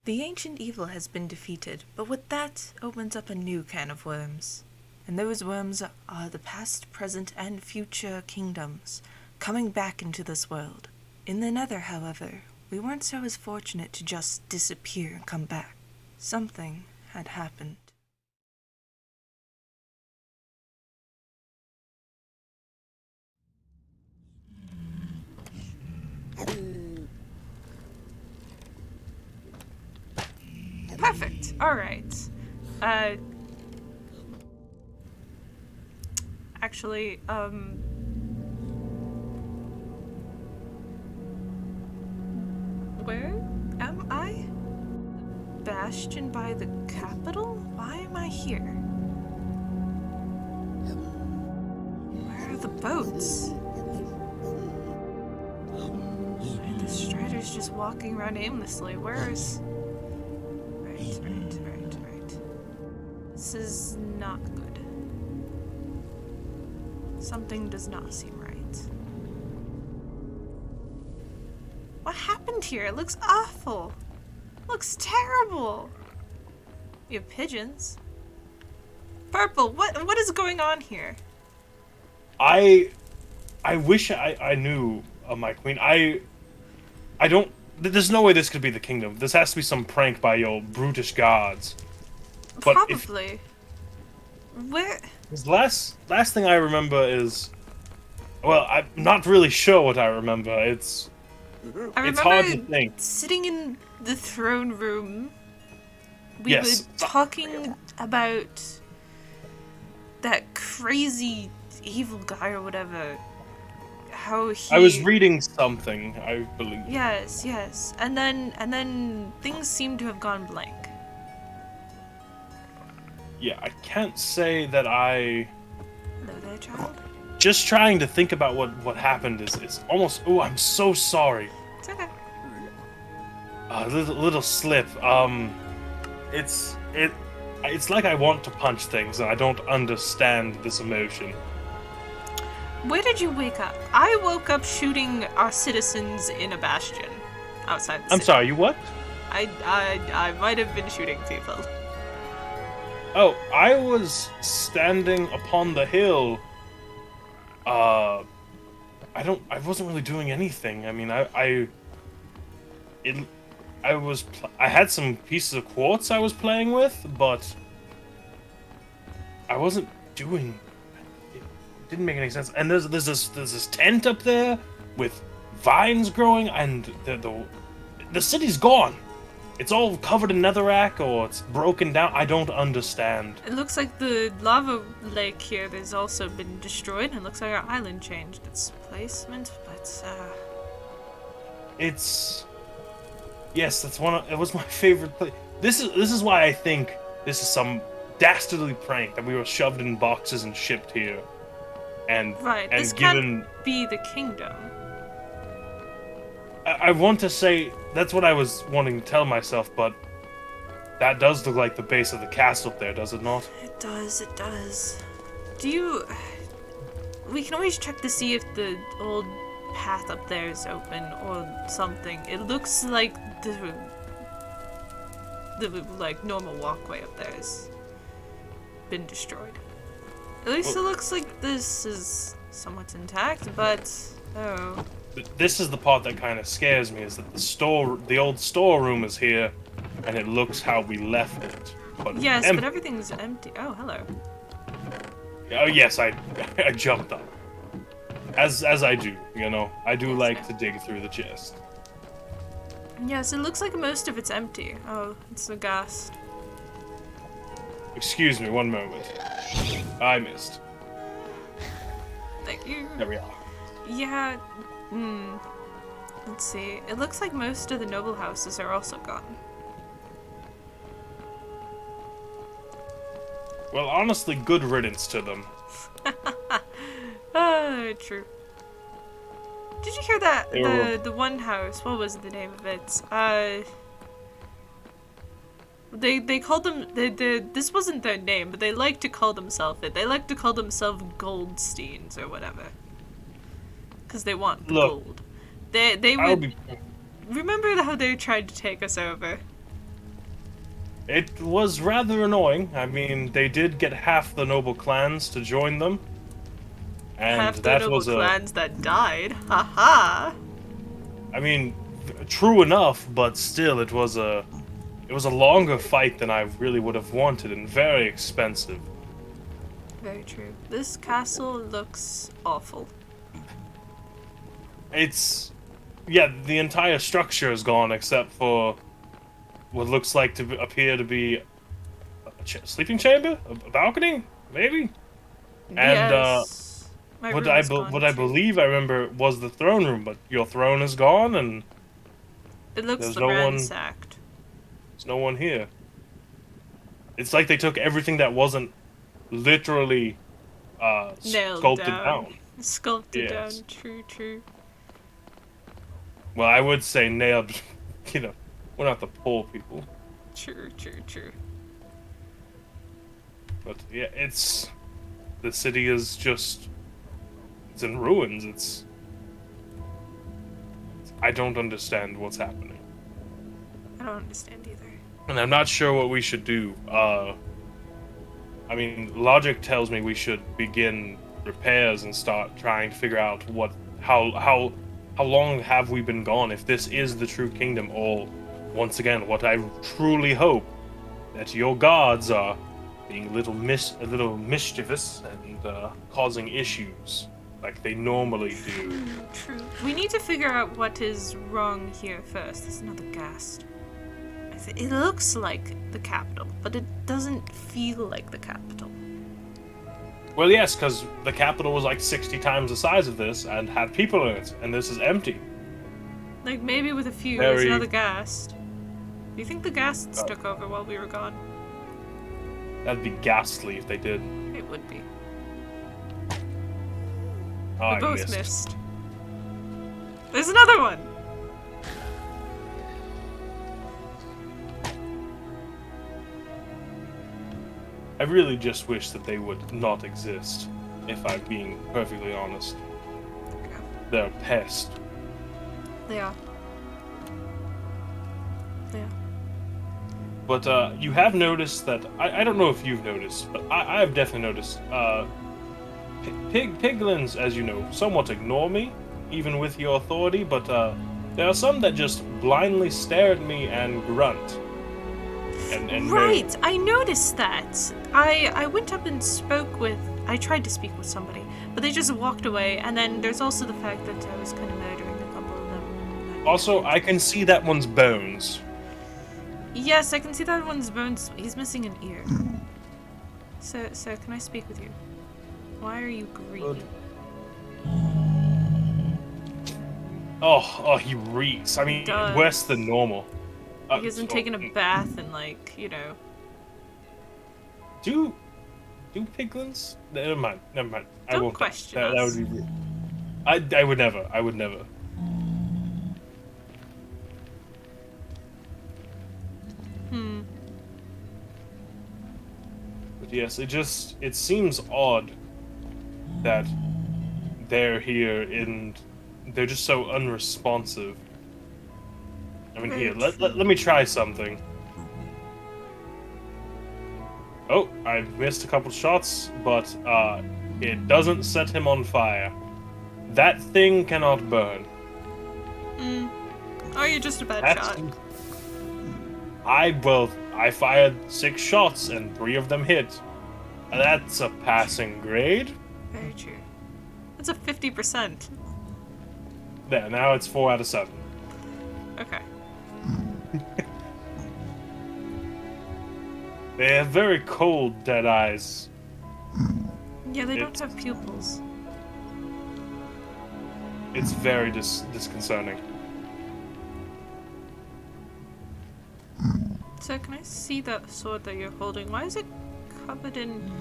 The ancient evil has been defeated, but with that opens up a new can of worms. And those worms are the past, present, and future kingdoms coming back into this world. In the Nether, however, we weren't so as fortunate to just disappear and come back. Something had happened. Perfect. Alright. Actually, where am I? The bastion by the capital? Why am I here? Where are the boats? And the Strider's just walking around aimlessly. Where's... Right. This is not good. Something does not seem right. What happened here? It looks awful. It looks terrible. You have pigeons. Purple, what is going on here? I wish I knew, my queen. I don't... There's no way this could be the kingdom. This has to be some prank by your brutish gods. But probably. Where... The last thing I remember is... Well, I'm not really sure what I remember. It's hard to think. Sitting in the throne room, we Yes. were talking about that crazy evil guy or whatever. How he... I was reading something, I believe. Yes. And then things seem to have gone blank. Yeah, I can't say that I... Hello there, child. Just trying to think about what happened is almost... Oh, I'm so sorry. It's okay. A little slip. It's like I want to punch things and I don't understand this emotion. Where did you wake up? I woke up shooting our citizens in a bastion outside the city. I'm sorry, you what? I might have been shooting people. Oh, I was standing upon the hill. I wasn't really doing anything. I mean, I had some pieces of quartz I was playing with, but I wasn't doing... It didn't make any sense. And there's this tent up there with vines growing, and the city's gone. It's all covered in netherrack, or it's broken down. I don't understand. It looks like the lava lake here has also been destroyed. It looks like our island changed its placement, but It's... Yes, it was my favorite place. This is why I think this is some dastardly prank that we were shoved in boxes and shipped here. And right, and this given... can't be the kingdom. I want to say that's what I was wanting to tell myself, but that does look like the base of the castle up there, does it not? It does. We can always check to see if the old path up there is open or something. It looks like the like normal walkway up there has been destroyed. At least it looks like this is somewhat intact, but oh. This is the part that kind of scares me, is that the old storeroom is here, and it looks how we left it. But yes, but everything's empty. Oh, hello. Oh yes, I jumped up. As I do, you know. I do like to dig through the chest. Yes, it looks like most of it's empty. Oh, it's the gas. Excuse me, one moment. I missed. Thank you. There we are. Yeah. Let's see. It looks like most of the noble houses are also gone. Well, honestly, good riddance to them. True. Did you hear that? The one house, what was the name of it? They called them, this wasn't their name, but they like to call themselves it. They like to call themselves Goldsteins or whatever. Because they want the gold. They would... Remember how they tried to take us over? It was rather annoying. I mean, they did get half the noble clans to join them. And Half the that noble was a... clans that died. Haha. I mean, true enough, but still, it was a... It was a longer fight than I really would have wanted, and very expensive. Very true. This castle looks awful. It's... Yeah, the entire structure is gone, except for what looks like to appear to be a sleeping chamber? A balcony? Maybe? And, Yes. My room is gone what I too. believe I remember was the throne room, but your throne is gone, and It looks there's no one... ransacked. There's no one here. It's like they took everything that wasn't literally Nailed sculpted down. down. Sculpted Yes. down. True, true. Well, I would say nailed. You know, we're not the poor people, True, true, true. but yeah, it's the city is just it's in ruins. I don't understand what's happening, I don't understand either. and I'm not sure what we should do. I mean, logic tells me we should begin repairs and start trying to figure out how long have we been gone, if this is the true kingdom, or once again, what I truly hope, that your gods are being a little mischievous and causing issues like they normally do. True. We need to figure out what is wrong here first. There's another ghast. It looks like the capital, but it doesn't feel like the capital. Well, yes, because the capital was like 60 times the size of this and had people in it, and this is empty. Like, maybe with a few. Very- There's another ghast. Do you think the ghasts took over while we were gone? That'd be ghastly if they did. It would be. Oh, We I both missed. missed. There's another one! I really just wish that they would not exist, if I'm being perfectly honest. Yeah, They're a pest. they are. They are. But you have noticed that, I don't know if you've noticed, but I have definitely noticed, piglins, as you know, somewhat ignore me, even with your authority, but there are some that just blindly stare at me and grunt. And Right, I noticed that. I went up and spoke with... I tried to speak with somebody, but they just walked away, and then there's also the fact that I was kind of murdering a couple of them. Also, I can see that one's bones. Yes, I can see that one's bones. He's missing an ear. Sir, can I speak with you? Why are you green? Oh, he reeks. I mean, does. worse than normal. He hasn't taken a bath in, like, you know... Do piglins? Never mind. I Don't won't. question That us. would be rude. I would never. I would never. But yes, it seems odd that they're here and they're just so unresponsive. I mean, here, let me try something. Oh, I missed a couple shots, but it doesn't set him on fire. That thing cannot burn. Oh, you're just a bad shot. I fired 6 shots and 3 of them hit. That's a passing grade. Very true. That's a 50%. There, now it's 4 out of 7. Okay. They have very cold dead eyes. Yeah, they don't have pupils. It's very disconcerting. So can I see that sword that you're holding? Why is it covered in...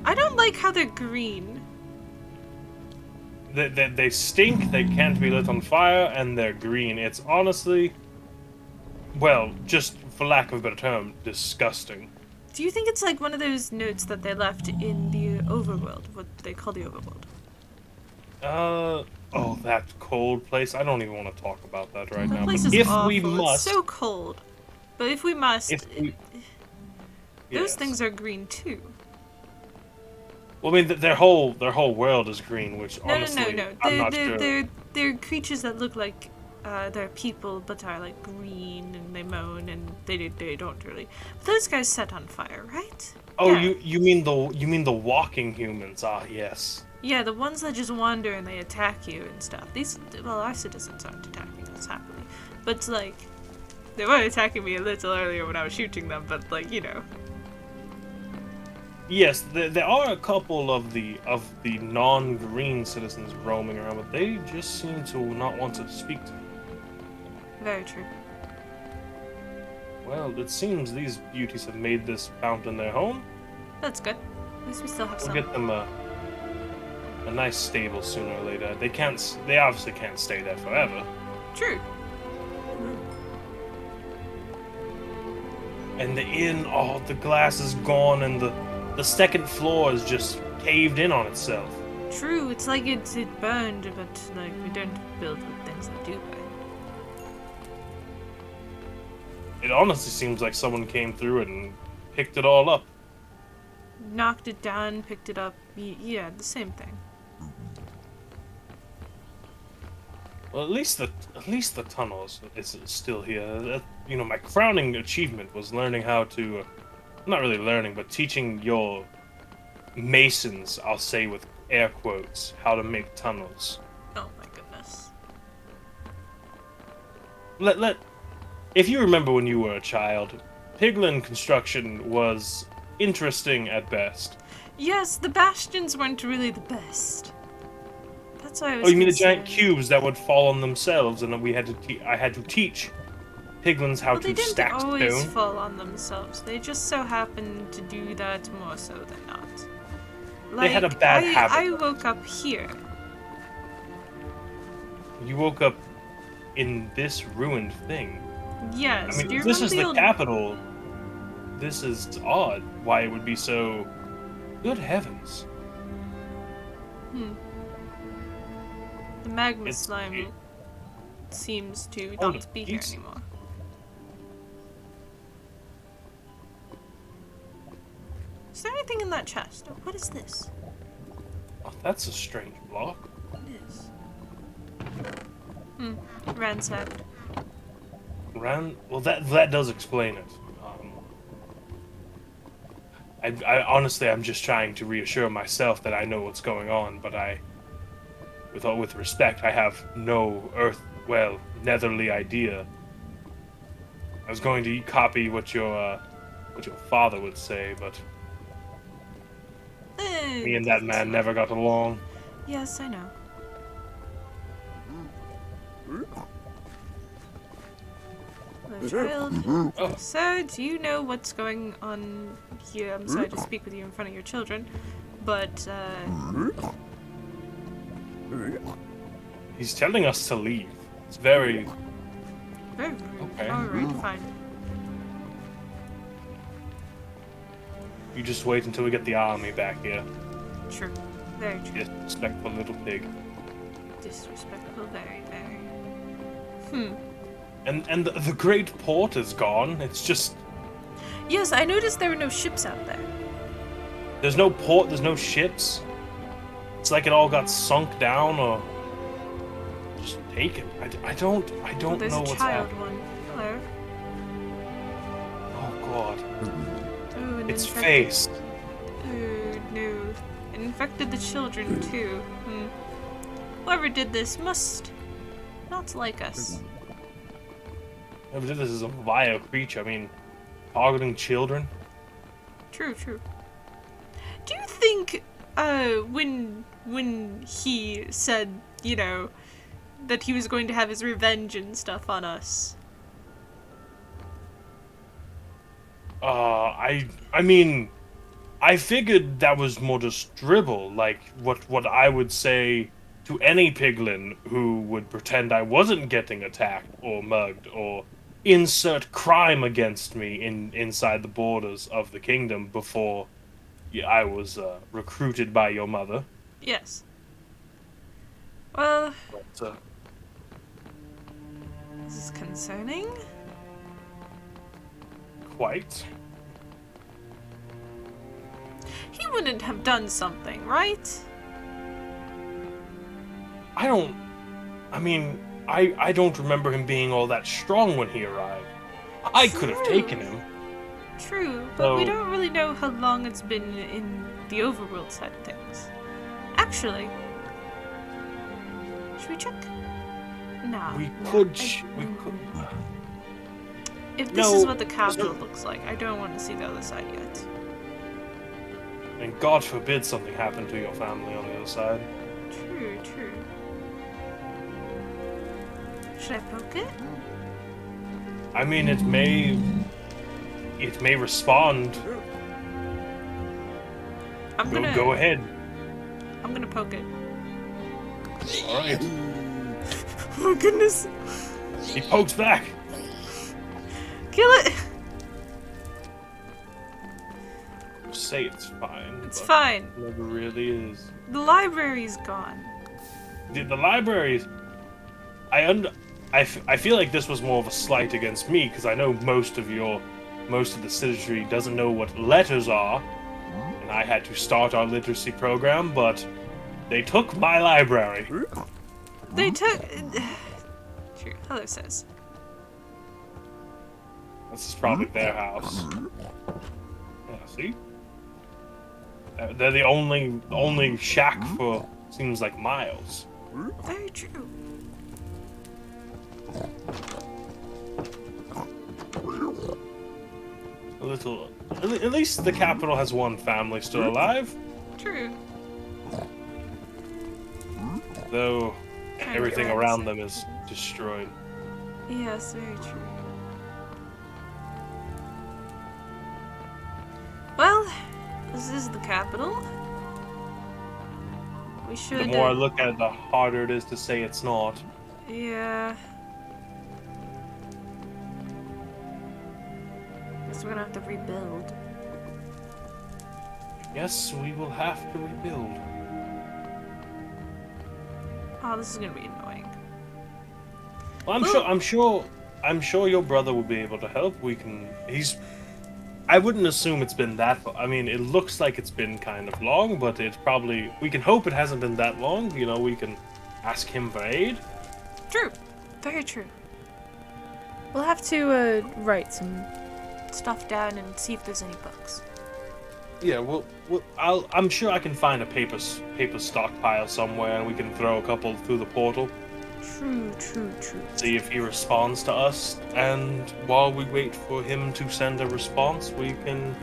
I don't like how they're green. They stink, they can't be lit on fire, and they're green. It's honestly, well, just for lack of a better term, disgusting. Do you think it's like one of those notes that they left in the overworld? What they call the overworld? Oh, that cold place. I don't even want to talk about that right That now. place But is if awful. we must, It's so cold. But if we must... if we, Those Yes. things are green too. Well, I mean, their whole world is green, which No, honestly, no. I'm not sure. They're creatures that look like they're people, but are like green and they moan and they don't really. But those guys set on fire, right? Oh, Yeah. you mean the walking humans? Ah, yes. Yeah, the ones that just wander and they attack you and stuff. These, well, our citizens aren't attacking us happily, but like, they were attacking me a little earlier when I was shooting them. But like, you know. Yes, there are a couple of the non-green citizens roaming around, but they just seem to not want to speak to me. Very true. Well, it seems these beauties have made this fountain their home. That's good. At least we still have We'll some. get them a nice stable sooner or later. They obviously can't stay there forever. True. And the inn, oh, the glass is gone, and the second floor is just caved in on itself. True. It's like it burned, but like we don't build with things that do burn. It honestly seems like someone came through it and picked it all up. Knocked it down, picked it up. Yeah, the same thing. Well, at least the tunnel is still here. You know, my crowning achievement was learning how to, not really learning, but teaching your masons, I'll say with air quotes, how to make tunnels. Oh my goodness. If you remember when you were a child, piglin construction was interesting at best. Yes, the bastions weren't really the best. That's why I was. Oh, you mean the concerned. giant cubes that would fall on themselves, and we had to I had to teach piglins how Well, they to didn't stack always stone. fall on themselves. They just so happened to do that more so than not. Like, They had a bad habit. I woke up here. You woke up in this ruined thing. Yes. I do mean, you if this remember is the the old... capital. This is odd. Why it would be so. Good heavens! The magma It's- slime it- seems to Oh, not be here it's- anymore. Is there anything in that chest? Oh, what is this? Oh, that's a strange block. It is. Ransacked. Well, that does explain it. I honestly, I'm just trying to reassure myself that I know what's going on, but with respect, I have no netherly idea. I was going to copy what your father would say, but me and that man never got along. Yes, I know. Hello, child. Oh. Sir, do you know what's going on here? I'm sorry to speak with you in front of your children, but, He's telling us to leave. It's very. very rude. Okay. Alright, fine. You just wait until we get the army back here. True. Very true. Disrespectful little pig. Disrespectful, very, very. And the great port is gone. It's just Yes, I noticed there were no ships out there. there's no port. There's no ships. It's like it all got sunk down or just taken. I don't Oh, there's know a what's child happening. one. Hello. Oh god, Oh, and its infected... face. Oh, no. It infected the children, too. Whoever did this must not like us. Whoever did this is a vile creature. I mean, targeting children. True, true. Do you think, when he said, you know, that he was going to have his revenge and stuff on us? I mean, I figured that was more just dribble, like what I would say to any piglin who would pretend I wasn't getting attacked or mugged or insert crime against me inside the borders of the kingdom before I was recruited by your mother. Yes. Well, But, this is concerning. quite. wouldn't have done something, right? I don't remember him being all that strong when he arrived. I could have taken him. True, but we don't really know how long it's been in the overworld side of things. Actually, should we check? No. We could. If this is what the capital looks like, I don't want to see the other side yet. And God forbid something happened to your family on the other side. True, true. Should I poke it? I mean, it may respond. Go ahead. I'm gonna poke it. All right. Oh goodness! He pokes back. Kill it! Say it's fine. It's fine. It never really is. The library's gone. The libraries. I feel like this was more of a slight against me because I know most of the citizenry doesn't know what letters are, and I had to start our literacy program, but they took my library. They took. True. Hello, says. This is probably their house. Yeah, see? They're the only shack for seems like miles. Very true. At least the capital has one family still alive. True. Though everything around them is destroyed. Yes, very true. Well, this is the capital. We should. The more I look at it, the harder it is to say it's not. Yeah. Guess we're gonna have to rebuild. Yes, we will have to rebuild. Oh, this is gonna be annoying. Well, I'm sure your brother will be able to help. I wouldn't assume it's been that. I mean, it looks like it's been kind of long, but it's probably. We can hope it hasn't been that long. You know, we can ask him for aid. True, very true. We'll have to write some stuff down and see if there's any books. Yeah, I'm sure I can find a paper stockpile somewhere, and we can throw a couple through the portal. True. See if he responds to us, and while we wait for him to send a response, we can.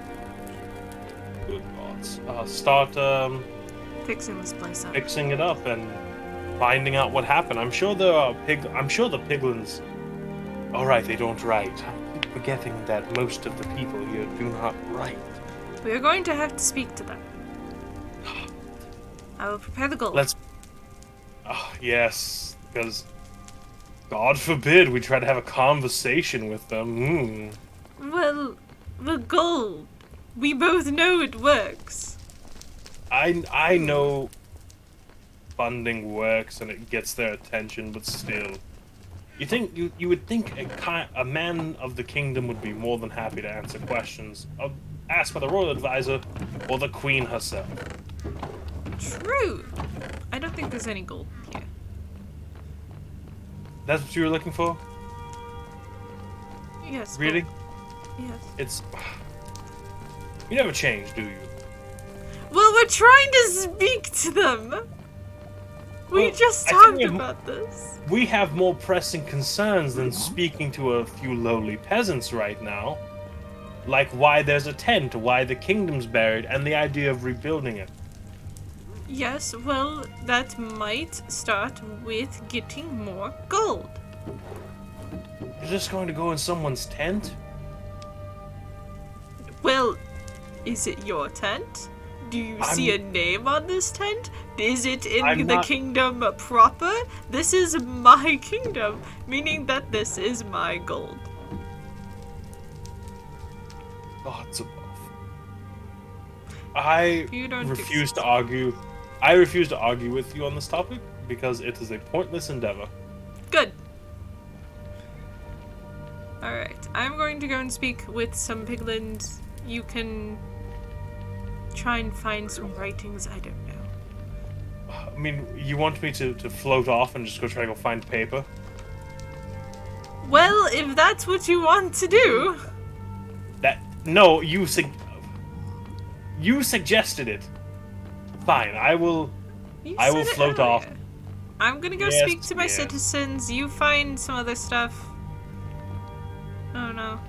Good gods! Start Fixing this place up. Fixing it up and finding out what happened. I'm sure the piglins. All right, they don't write. I keep forgetting that most of the people here do not write. We are going to have to speak to them. I will prepare the gold. Yes, because God forbid we try to have a conversation with them. Well, the gold. We both know it works. I know funding works and it gets their attention, but still, you would think a man of the kingdom would be more than happy to answer questions asked by the royal advisor or the queen herself. True. I don't think there's any gold here. That's what you were looking for? Yes. Really? Gold. Yes. It's. You never change, do you? Well, we're trying to speak to them. We just talked about this. We have more pressing concerns than speaking to a few lowly peasants right now. Like why there's a tent, why the kingdom's buried, and the idea of rebuilding it. Yes, well, that might start with getting more gold. You're just going to go in someone's tent? Well, is it your tent? Do you see a name on this tent? Is it in the kingdom proper? This is my kingdom, meaning that this is my gold. Gods above. I refuse to argue. I refuse to argue with you on this topic because it is a pointless endeavor. Good. Alright, I'm going to go and speak with some piglins. You can try and find some writings. I don't know. I mean, you want me to float off and just go try to go find paper? Well, if that's what you want to do. No, you suggested it. Fine, I will float off. I'm gonna go speak to my citizens. You find some other stuff. Oh no.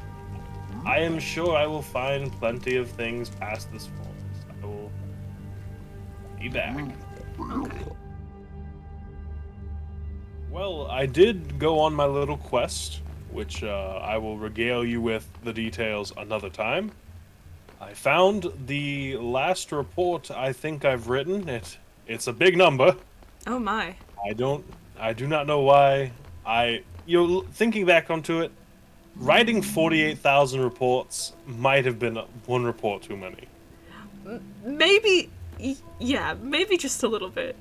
I am sure I will find plenty of things past this forest. I will be back. Okay. Well, I did go on my little quest, which I will regale you with the details another time. I found the last report I think I've written. It's a big number. Oh my. I do not know why. Thinking back onto it, writing 48,000 reports might have been one report too many. Maybe, yeah, maybe just a little bit.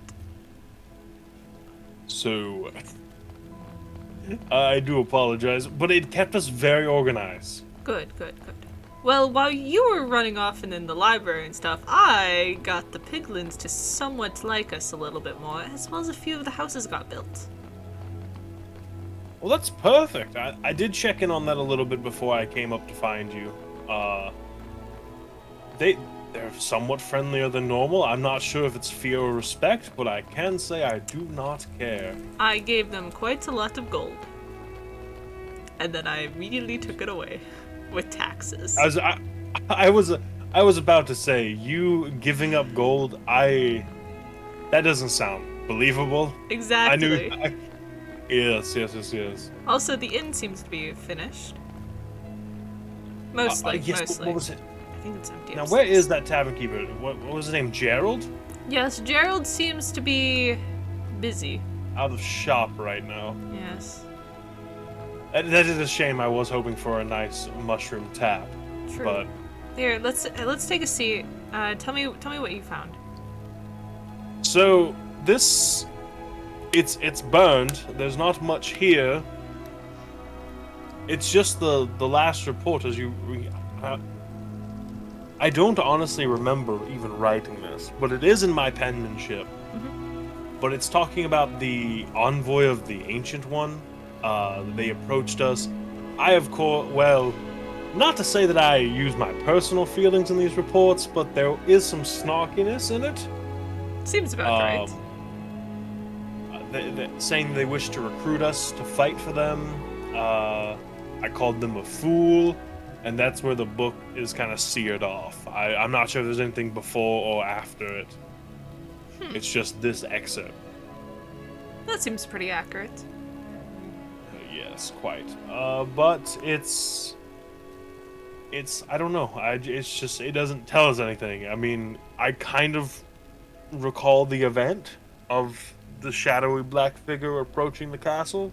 So, I do apologize, but it kept us very organized. Good. Well, while you were running off and in the library and stuff, I got the piglins to somewhat like us a little bit more, as well as a few of the houses got built. Well, that's perfect. I did check in on that a little bit before I came up to find you. They're somewhat friendlier than normal. I'm not sure if it's fear or respect, but I can say I do not care. I gave them quite a lot of gold. And then I immediately took it away. With taxes. I was about to say, you giving up gold, that doesn't sound believable. Exactly. Yes. Also, the inn seems to be finished. Mostly. What was it? I think it's empty. Now, where is that tavern keeper? What was his name? Gerald? Yes, Gerald seems to be busy. Out of shop right now. Yes. That is a shame. I was hoping for a nice mushroom tap. True. But here, let's take a seat. Tell me what you found. So it's burned. There's not much here. It's just the last report as I don't honestly remember even writing this, but it is in my penmanship. Mm-hmm. But it's talking about the envoy of the Ancient One. They approached us. Not to say that I use my personal feelings in these reports, but there is some snarkiness in it. Seems about right. Saying they wish to recruit us to fight for them. I called them a fool, and that's where the book is kind of seared off. I'm not sure if there's anything before or after it. It's just this excerpt. That seems pretty accurate. Yes, quite. But it's I don't know. It's just it doesn't tell us anything. I mean, I kind of recall the event of the shadowy black figure approaching the castle.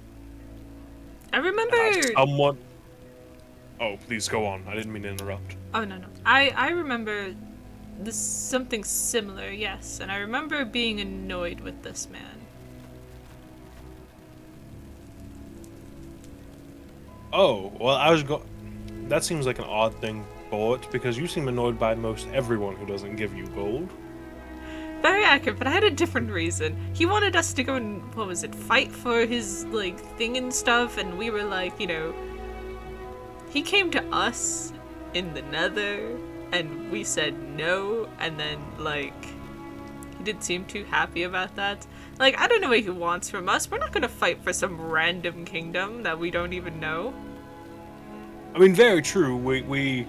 I remember. Oh, please go on. I didn't mean to interrupt. Oh no. I remember something similar. Yes, and I remember being annoyed with this man. Oh, well, that seems like an odd thing for it, because you seem annoyed by most everyone who doesn't give you gold. Very accurate, but I had a different reason. He wanted us to go and, fight for his, thing and stuff, and we were like, he came to us in the Nether, and we said no, and then, he didn't seem too happy about that. I don't know what he wants from us. We're not gonna fight for some random kingdom that we don't even know. I mean, very true. We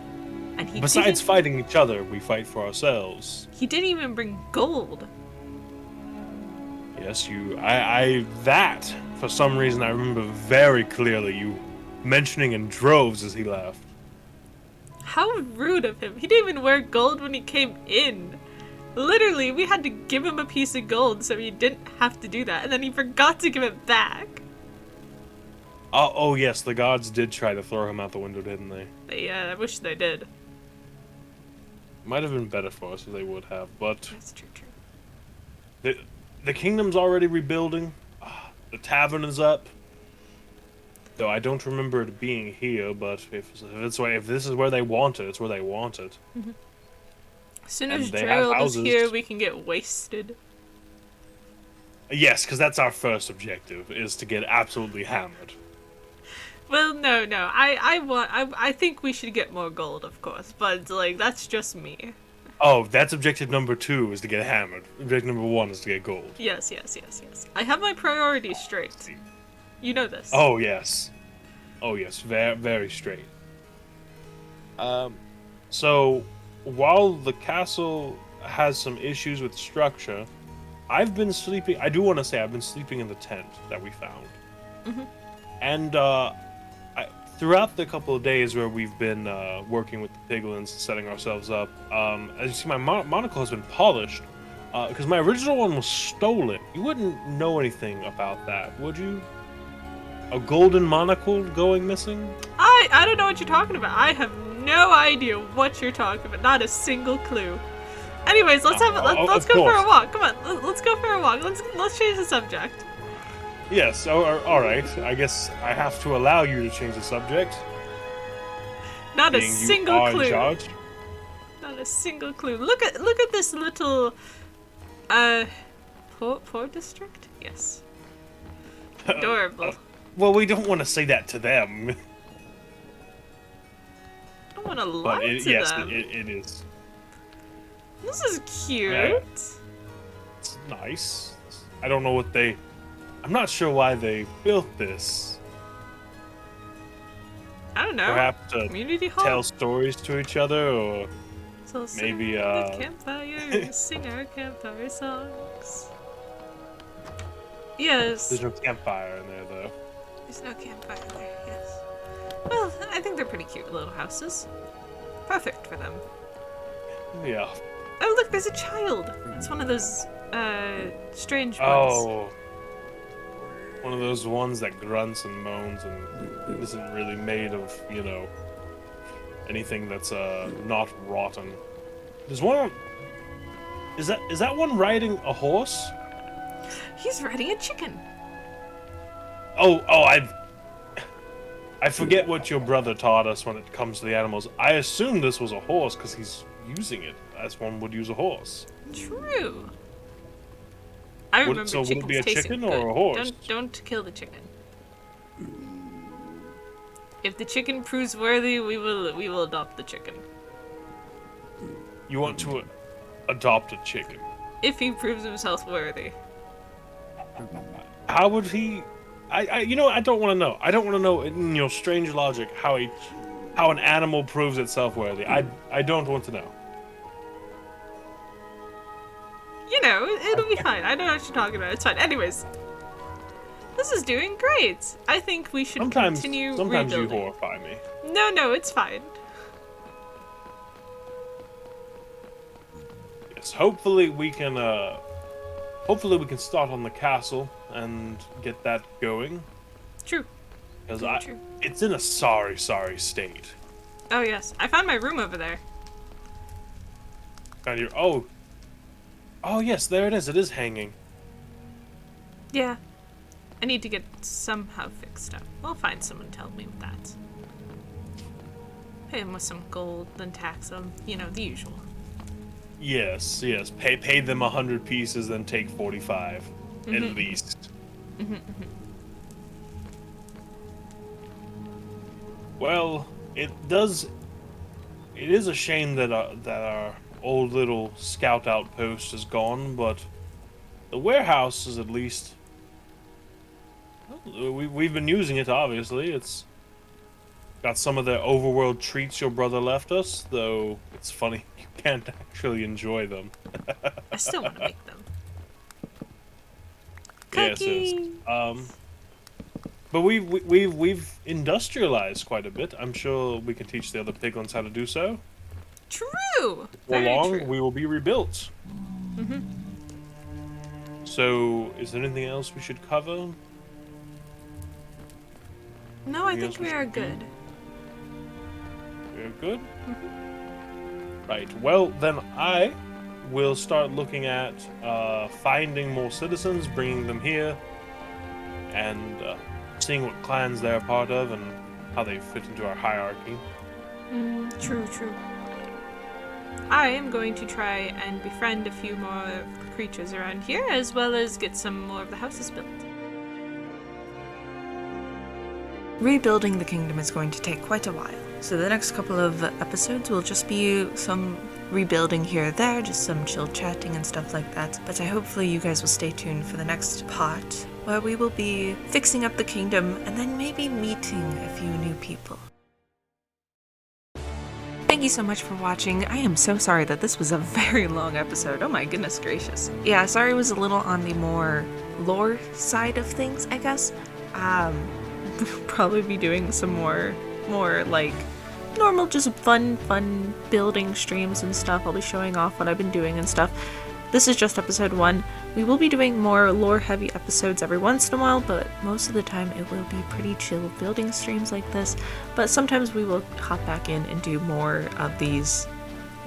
and besides fighting each other, we fight for ourselves. He didn't even bring gold. Yes, that, for some reason, I remember very clearly you mentioning in droves as he left. How rude of him. He didn't even wear gold when he came in. Literally, we had to give him a piece of gold so he didn't have to do that, and then he forgot to give it back. Oh yes, the gods did try to throw him out the window, didn't they? Yeah, I wish they did. Might have been better for us if they would have, but... That's true. The kingdom's already rebuilding. The tavern is up. Though I don't remember it being here, but if this is where they want it, it's where they want it. Mm-hmm. As soon and as they have Gerald is houses. here, we can get wasted. Yes, because that's our first objective, is to get absolutely hammered. Well, no. I think we should get more gold, of course, but like that's just me. Oh, that's objective number 2, is to get hammered. Objective number 1 is to get gold. Yes. I have my priorities straight. You know this. Oh, yes. Oh, yes, very, very straight. So, while the castle has some issues with structure, I've been sleeping... I do want to say I've been sleeping in the tent that we found. Mm-hmm. And, throughout the couple of days where we've been working with the piglins, setting ourselves up, as you see, my monocle has been polished, because my original one was stolen. You wouldn't know anything about that, would you? A golden monocle going missing? I don't know what you're talking about. I have no idea what you're talking about. Not a single clue. Anyways, let's let's go for a walk. Come on, let's go for a walk. Let's change the subject. Yes. All right. I guess I have to allow you to change the subject. Not a single clue. In charge. Not a single clue. Look at this little poor district. Yes. Adorable. Well, we don't want to say that to them. I don't want to lie to yes, them. it is. This is cute. Yeah, it's nice. I don't know what they... I'm not sure why they built this. I don't know. Perhaps to community hall? tell stories to each other, or So maybe the campfire, sing our campfire songs. Yes. There's no campfire in there, though. There's no campfire there. Yes. Well, I think they're pretty cute little houses. Perfect for them. Yeah. Oh, look, there's a child. It's one of those strange ones. Oh. One of those ones that grunts and moans and isn't really made of, anything that's not rotten. There's one... Is that one riding a horse? He's riding a chicken. I forget what your brother taught us when it comes to the animals. I assume this was a horse because he's using it as one would use a horse. True. I remember So would it be a chickens chicken tasting or good. a horse? Don't kill the chicken. If the chicken proves worthy, we will adopt the chicken. You want to adopt a chicken? If he proves himself worthy. How would he? I don't want to know. I don't want to know in your strange logic how an animal proves itself worthy. I don't want to know. It'll be fine. I know what you're talking about. It's fine. Anyways, this is doing great. I think we should continue Sometimes rebuilding. you horrify me. No, it's fine. Yes, hopefully we can start on the castle and get that going. True. Because it's in a sorry state. Oh yes, I found my room over there. Found your oh yes, there it is. It is hanging. Yeah. I need to get somehow fixed up. We'll find someone to help me with that. Pay him with some gold, then tax him. The usual. Yes. Pay them 100 pieces, then take 45 at least. Well, it is a shame that our old little scout outpost is gone, but the warehouse is at least... We've been using it, obviously. It's got some of the overworld treats your brother left us, though it's funny, you can't actually enjoy them. I still want to make them. Yes. But we've industrialized quite a bit. I'm sure we can teach the other piglins how to do so. True. For Very long, true. we will be rebuilt. So, is there anything else we should cover? No, I Anything think else we should are do? good. We're good? Right. Well, then I will start looking at finding more citizens, bringing them here, and seeing what clans they're a part of and how they fit into our hierarchy. True. I am going to try and befriend a few more of the creatures around here, as well as get some more of the houses built. Rebuilding the kingdom is going to take quite a while, so the next couple of episodes will just be some rebuilding here or there, just some chill chatting and stuff like that. But hopefully you guys will stay tuned for the next part, where we will be fixing up the kingdom and then maybe meeting a few new people. Thank you so much for watching. I am so sorry that this was a very long episode. Oh my goodness gracious. Yeah, sorry it was a little on the more lore side of things, I guess. Probably be doing some more like normal, just fun building streams and stuff. I'll be showing off what I've been doing and stuff. This is just episode 1. We will be doing more lore heavy episodes every once in a while, but most of the time it will be pretty chill building streams like this. But sometimes we will hop back in and do more of these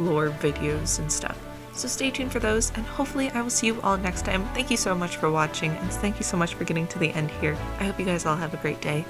lore videos and stuff. So stay tuned for those, and hopefully I will see you all next time. Thank you so much for watching, and thank you so much for getting to the end here. I hope you guys all have a great day.